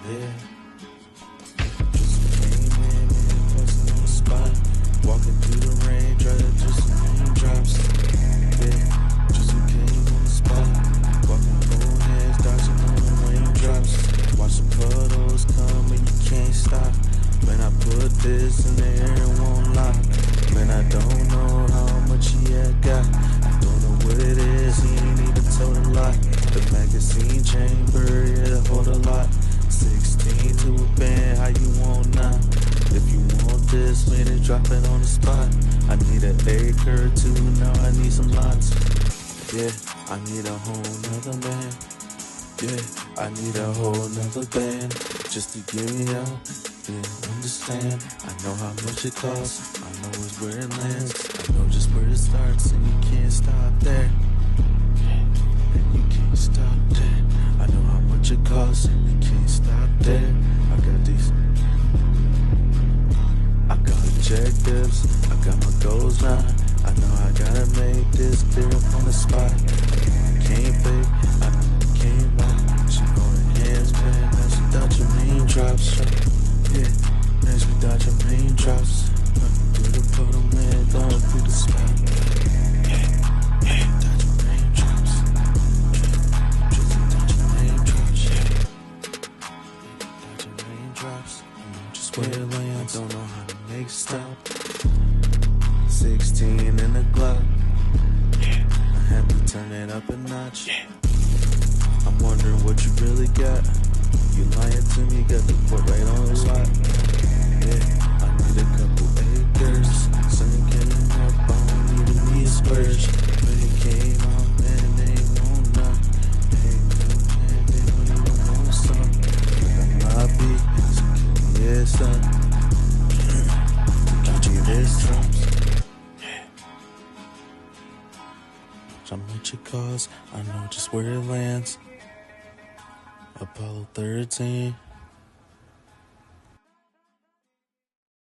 Yeah. Just came in and bustin' on the spot. Walking through the rain, try to just some raindrops. Yeah, just came on the spot. Walking cold hands, dodging on the raindrops. Watch the puddles come and you can't stop. When I put this in the air, it won't lie. Man, I don't know how much he had got. I don't know what it is, he ain't even told a lot. The magazine chamber, yeah, hold a lot. 16 to a band, how you want now? If you want this, man, then drop it on the spot. I need an acre or two, now I need some lots. Yeah, I need a whole nother band. Yeah, I need a whole nother band just to get me out. Yeah, understand, I know how much it costs. I know it's where it lands. I know just where it starts, and you can't stop there. Yeah, and you can't stop there. I know how much it costs, and you can't stop there. I got objectives, I got my goals now. I know I gotta make this clear up on the spot. I can't fake, I can't lie. She going hands, man, that's without your raindrops. Yeah, that's without your raindrops. Through the puddle, man, going through the spot. Yeah, without your raindrops. Just without your raindrops, yeah. Without your raindrops, I'm just where it lands. I don't know how to make it stop. 16 in the Glock. I had to turn it up a notch. I'm wondering what you really got. You lying to me, got the port right on the lot. Yeah, I need a couple acres. Sun came up, I don't even need a splurge. When it came out, man, they ain't want none. Hey, man, they don't even want some. Like I'm lobby, so give me this, son. Got you this drums. How much it costs, I know just where it lands. Apollo 13.